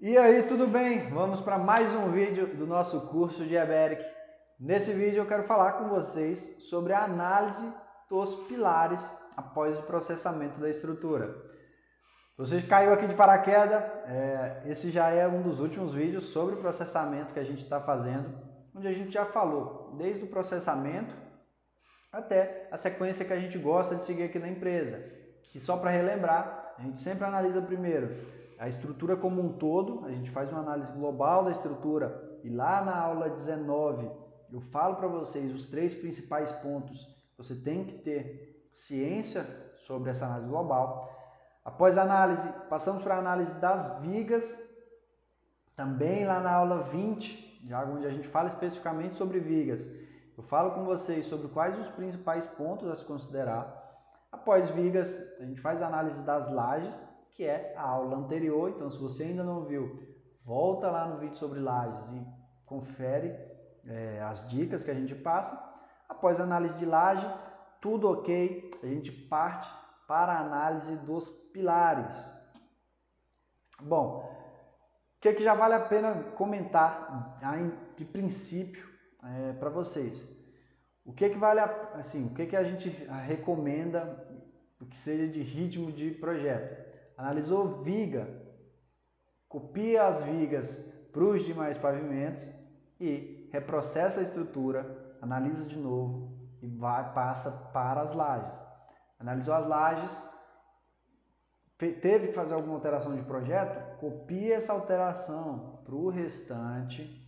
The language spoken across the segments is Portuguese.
E aí, tudo bem? Vamos para mais um vídeo do nosso curso de EBERIC. Nesse vídeo eu quero falar com vocês sobre a análise dos pilares após o processamento da estrutura. Se você caiu aqui de paraquedas, esse já é um dos últimos vídeos sobre o processamento que a gente está fazendo, onde a gente já falou desde o processamento até a sequência que a gente gosta de seguir aqui na empresa, que só para relembrar, a gente sempre analisa primeiro a estrutura como um todo, a gente faz uma análise global da estrutura e lá na aula 19 eu falo para vocês os 3 principais pontos que você tem que ter ciência sobre essa análise global. Após a análise, passamos para a análise das vigas, também lá na aula 20, já onde a gente fala especificamente sobre vigas. Eu falo com vocês sobre quais os principais pontos a se considerar. Após vigas, a gente faz a análise das lajes, que é a aula anterior. Então, se você ainda não viu, volta lá no vídeo sobre lajes e confere as dicas que a gente passa. Após a análise de laje, tudo ok, a gente parte para a análise dos pilares. Bom, o que já vale a pena comentar de princípio para vocês? O que vale assim, o que a gente recomenda o que seja de ritmo de projeto? Analisou viga, copia as vigas para os demais pavimentos e reprocessa a estrutura, analisa de novo e passa para as lajes. Analisou as lajes, teve que fazer alguma alteração de projeto, copia essa alteração para o restante,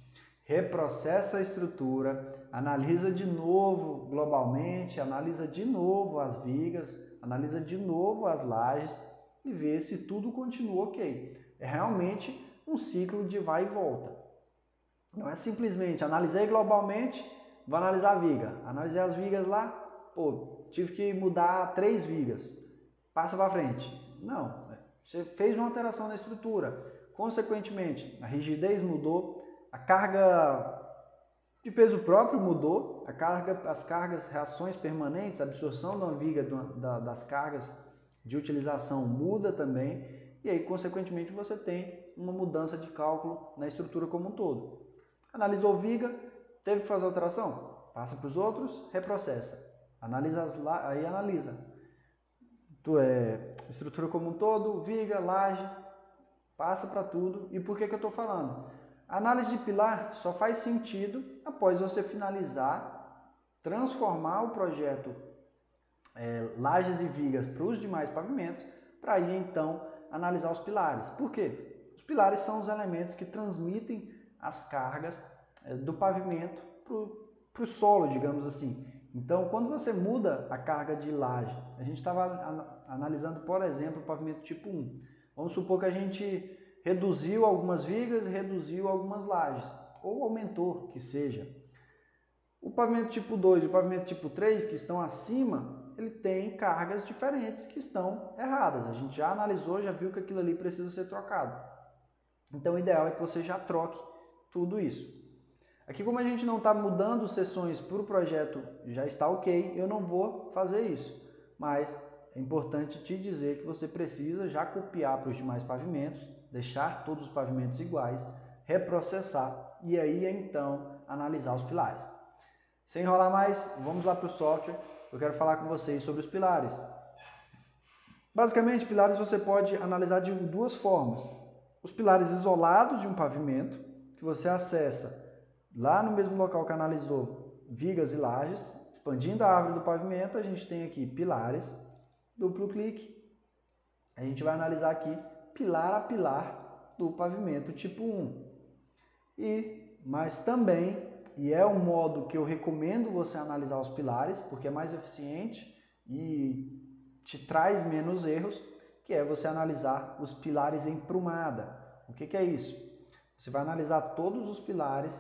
reprocessa a estrutura, analisa de novo globalmente, analisa de novo as vigas, analisa de novo as lajes e vê se tudo continua ok. É realmente um ciclo de vai e volta. Não é simplesmente analisei globalmente, vou analisar a viga. Analisei as vigas lá, pô, tive que mudar 3 vigas. Passa para frente. Não, você fez uma alteração na estrutura. Consequentemente, a rigidez mudou, a carga de peso próprio mudou, as cargas, reações permanentes, a absorção da viga das cargas de utilização muda também, e aí, consequentemente, você tem uma mudança de cálculo na estrutura como um todo. Analisou viga, teve que fazer alteração? Passa para os outros, reprocessa. Aí analisa. Estrutura como um todo, viga, laje, passa para tudo. E por que eu estou falando? A análise de pilar só faz sentido após você finalizar, transformar o projeto lajes e vigas para os demais pavimentos, para aí então analisar os pilares. Por quê? Os pilares são os elementos que transmitem as cargas do pavimento para o solo, digamos assim. Então, quando você muda a carga de laje, a gente estava analisando, por exemplo, o pavimento tipo 1. Vamos supor que a gente reduziu algumas vigas e reduziu algumas lajes, ou aumentou, que seja. O pavimento tipo 2 e o pavimento tipo 3, que estão acima, ele tem cargas diferentes que estão erradas. A gente já analisou, já viu que aquilo ali precisa ser trocado. Então, o ideal é que você já troque tudo isso. Aqui, como a gente não está mudando sessões para o projeto, já está ok, eu não vou fazer isso. Mas é importante te dizer que você precisa já copiar para os demais pavimentos, deixar todos os pavimentos iguais, reprocessar e aí então analisar os pilares. Sem enrolar mais, vamos lá para o software. Eu quero falar com vocês sobre os pilares. Basicamente, pilares você pode analisar de 2 formas. Os pilares isolados de um pavimento, que você acessa lá no mesmo local que analisou vigas e lajes, expandindo a árvore do pavimento, a gente tem aqui pilares, duplo clique, a gente vai analisar aqui pilar a pilar do pavimento tipo 1. Mas também, e é um modo que eu recomendo você analisar os pilares, porque é mais eficiente e te traz menos erros, que é você analisar os pilares em prumada. O que é isso? Você vai analisar todos os pilares,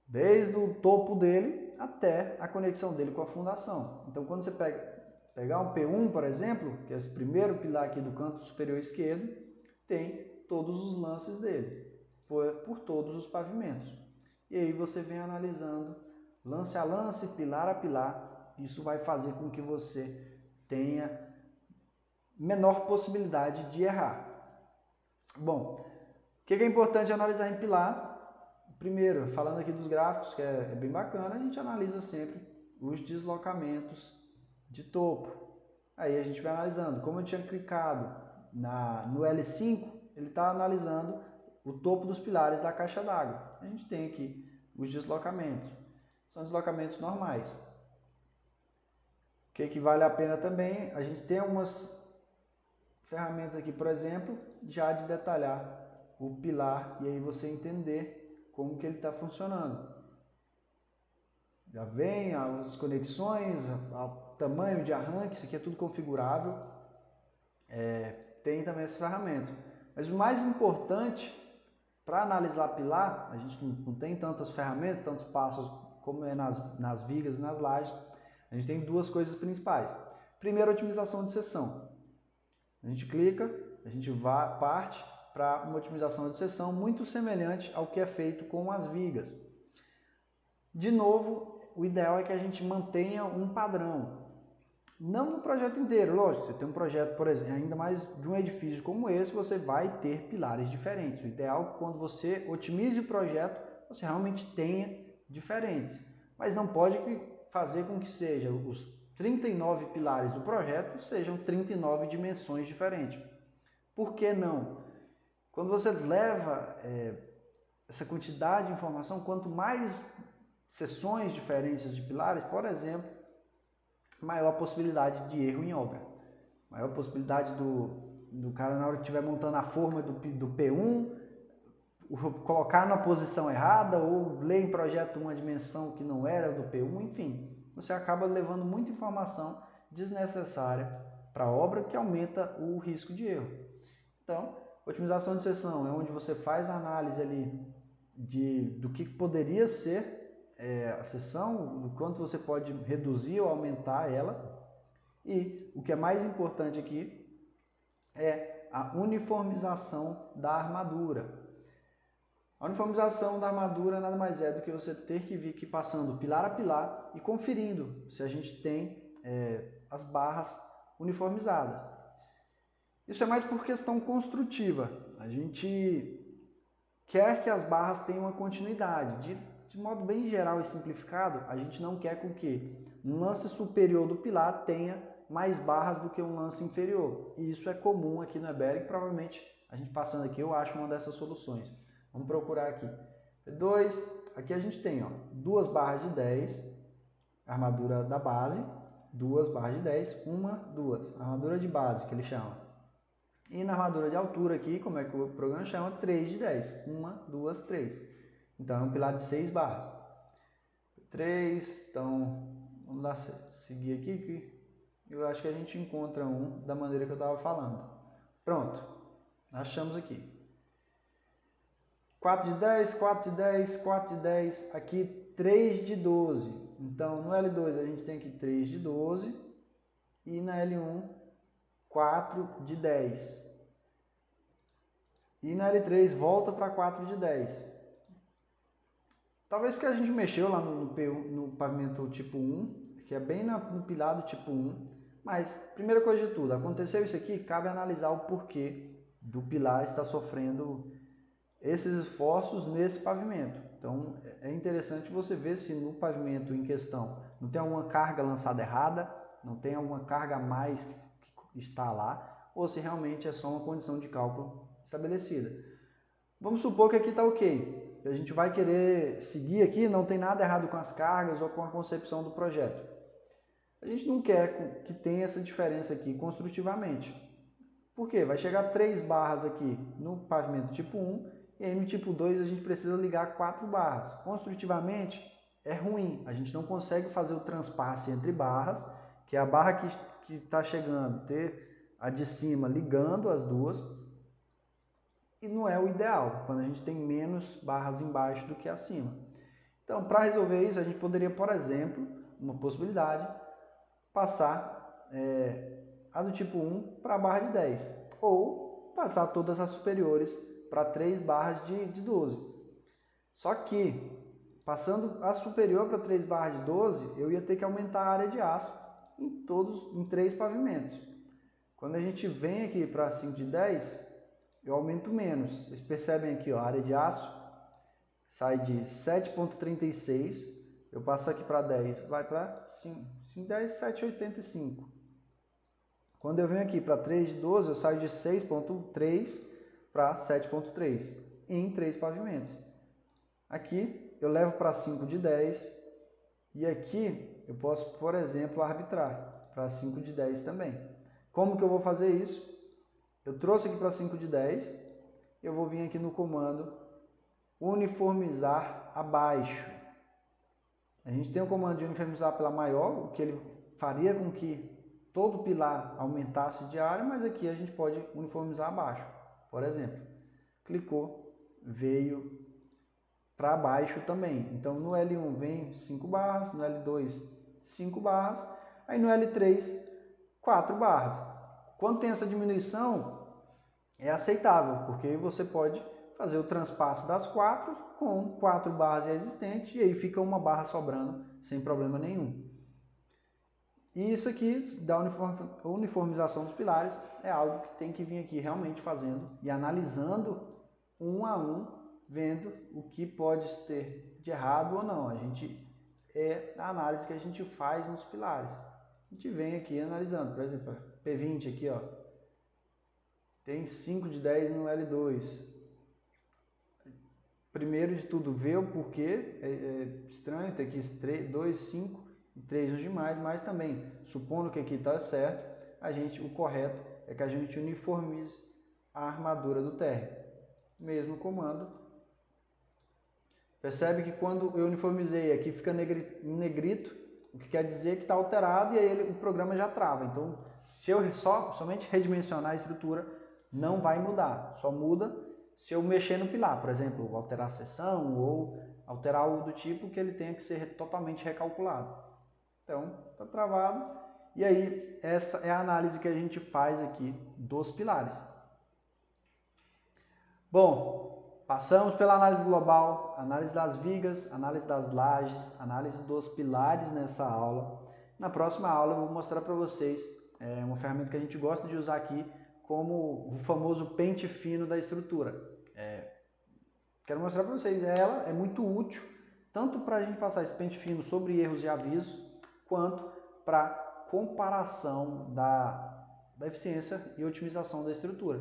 desde o topo dele até a conexão dele com a fundação. Então, quando você pegar um P1, por exemplo, que é esse primeiro pilar aqui do canto superior esquerdo, tem todos os lances dele, por todos os pavimentos. E aí você vem analisando lance a lance, pilar a pilar. Isso vai fazer com que você tenha menor possibilidade de errar. Bom, que é importante analisar em pilar? Primeiro, falando aqui dos gráficos, que é bem bacana, a gente analisa sempre os deslocamentos de topo. Aí a gente vai analisando. Como eu tinha clicado no L5, ele está analisando o topo dos pilares da caixa d'água. A gente tem aqui os deslocamentos. São deslocamentos normais. O que vale a pena também, a gente tem algumas ferramentas aqui, por exemplo, já de detalhar o pilar e aí você entender como que ele está funcionando. Já vem as conexões, o tamanho de arranque, isso aqui é tudo configurável. Tem também essas ferramentas. Mas o mais importante, para analisar pilar, a gente não tem tantas ferramentas, tantos passos como é nas vigas e nas lajes. A gente tem duas coisas principais. Primeiro, otimização de seção. A gente clica, a gente parte para uma otimização de seção muito semelhante ao que é feito com as vigas. De novo, o ideal é que a gente mantenha um padrão. Não no projeto inteiro, lógico, você tem um projeto, por exemplo, ainda mais de um edifício como esse, você vai ter pilares diferentes. O ideal é que quando você otimize o projeto, você realmente tenha diferentes. Mas não pode fazer com que seja os 39 pilares do projeto sejam 39 dimensões diferentes. Por que não? Quando você leva essa quantidade de informação, quanto mais seções diferentes de pilares, por exemplo, maior a possibilidade de erro em obra. Maior a possibilidade do cara, na hora que estiver montando a forma do P1, colocar na posição errada ou ler em projeto uma dimensão que não era do P1, enfim. Você acaba levando muita informação desnecessária para a obra que aumenta o risco de erro. Então, otimização de seção é onde você faz a análise ali do que poderia ser a seção, do quanto você pode reduzir ou aumentar ela. E o que é mais importante aqui é a uniformização da armadura. A uniformização da armadura nada mais é do que você ter que vir aqui passando pilar a pilar e conferindo se a gente tem as barras uniformizadas. Isso é mais por questão construtiva. A gente quer que as barras tenham uma continuidade. De modo bem geral e simplificado, a gente não quer com que um lance superior do pilar tenha mais barras do que um lance inferior. E isso é comum aqui no Eberic. Provavelmente, a gente passando aqui, eu acho uma dessas soluções. Vamos procurar aqui. P2, aqui a gente tem 2 barras de 10, armadura da base, 2 barras de 10, 1, 2. Armadura de base, que ele chama. E na armadura de altura aqui, como é que o programa chama? 3 de 10. 1, 2, 3. Então, é um pilar de 6 barras. 3, então, vamos lá seguir aqui, que eu acho que a gente encontra um da maneira que eu estava falando. Pronto, achamos aqui. 4 de 10, 4 de 10, 4 de 10, aqui 3 de 12. Então, no L2 a gente tem aqui 3 de 12 e na L1, 4 de 10. E na L3 volta para 4 de 10. Talvez porque a gente mexeu lá no pavimento tipo 1, que é bem no pilar do tipo 1. Mas, primeira coisa de tudo, aconteceu isso aqui, cabe analisar o porquê do pilar estar sofrendo esses esforços nesse pavimento. Então, é interessante você ver se no pavimento em questão não tem alguma carga lançada errada, não tem alguma carga a mais que está lá, ou se realmente é só uma condição de cálculo estabelecida. Vamos supor que aqui está ok. A gente vai querer seguir aqui, não tem nada errado com as cargas ou com a concepção do projeto. A gente não quer que tenha essa diferença aqui construtivamente. Por quê? Vai chegar 3 barras aqui no pavimento tipo 1 e aí no tipo 2 a gente precisa ligar 4 barras. Construtivamente é ruim, a gente não consegue fazer o transpasse entre barras, que é a barra que está chegando, ter a de cima ligando as duas, e não é o ideal, quando a gente tem menos barras embaixo do que acima. Então, para resolver isso, a gente poderia, por exemplo, uma possibilidade, passar a do tipo 1 para a barra de 10, ou passar todas as superiores para 3 barras de 12. Só que, passando a superior para 3 barras de 12, eu ia ter que aumentar a área de aço em 3 pavimentos. Quando a gente vem aqui para 5 de 10, eu aumento menos. Vocês percebem aqui, ó, a área de aço sai de 7,36, eu passo aqui para 10, vai para 7,85. Quando eu venho aqui para 3 de 12, eu saio de 6,3 para 7,3 em 3 pavimentos. Aqui eu levo para 5 de 10 e aqui eu posso, por exemplo, arbitrar para 5 de 10 também. Como que eu vou fazer isso? Eu trouxe aqui para 5 de 10, eu vou vir aqui no comando uniformizar abaixo. A gente tem o comando de uniformizar pela maior, o que ele faria com que todo pilar aumentasse de área, mas aqui a gente pode uniformizar abaixo. Por exemplo, clicou, veio para baixo também. Então no L1 vem 5 barras, no L2 5 barras, aí no L3 4 barras. Quando tem essa diminuição, é aceitável, porque aí você pode fazer o transpasse das 4 com 4 barras existentes e aí fica uma barra sobrando sem problema nenhum. E isso aqui da uniformização dos pilares é algo que tem que vir aqui realmente fazendo e analisando um a um, vendo o que pode ter de errado ou não. É a análise que a gente faz nos pilares. A gente vem aqui analisando, por exemplo, P20 aqui, ó, tem 5 de 10 no L2. Primeiro de tudo, ver o porquê, é estranho ter aqui 2, 5 e 3 nos demais, mas também, supondo que aqui está certo, o correto é que a gente uniformize a armadura do térreo. Mesmo comando. Percebe que quando eu uniformizei aqui fica em negrito, o que quer dizer que está alterado e aí o programa já trava. Então, se eu somente redimensionar a estrutura, não vai mudar, só muda se eu mexer no pilar, por exemplo, alterar a seção ou alterar algo do tipo que ele tenha que ser totalmente recalculado. Então, está travado. E aí, essa é a análise que a gente faz aqui dos pilares. Bom, passamos pela análise global, análise das vigas, análise das lajes, análise dos pilares nessa aula. Na próxima aula eu vou mostrar para vocês uma ferramenta que a gente gosta de usar aqui, como o famoso pente fino da estrutura. Quero mostrar para vocês, ela é muito útil, tanto para a gente passar esse pente fino sobre erros e avisos, quanto para comparação da eficiência e otimização da estrutura.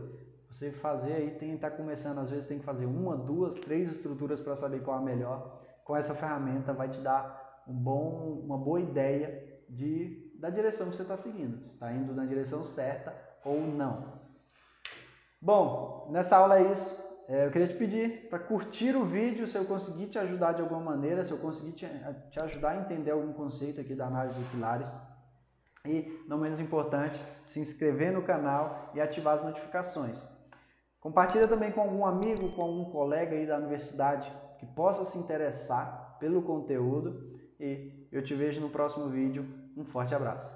Você fazer aí, está começando, às vezes tem que fazer 1, 2, 3 estruturas para saber qual é a melhor. Com essa ferramenta vai te dar uma boa ideia da direção que você está seguindo, se está indo na direção certa ou não. Bom, nessa aula é isso. Eu queria te pedir para curtir o vídeo, se eu conseguir te ajudar de alguma maneira, se eu conseguir te ajudar a entender algum conceito aqui da análise de pilares. E, não menos importante, se inscrever no canal e ativar as notificações. Compartilha também com algum amigo, com algum colega aí da universidade que possa se interessar pelo conteúdo. E eu te vejo no próximo vídeo. Um forte abraço.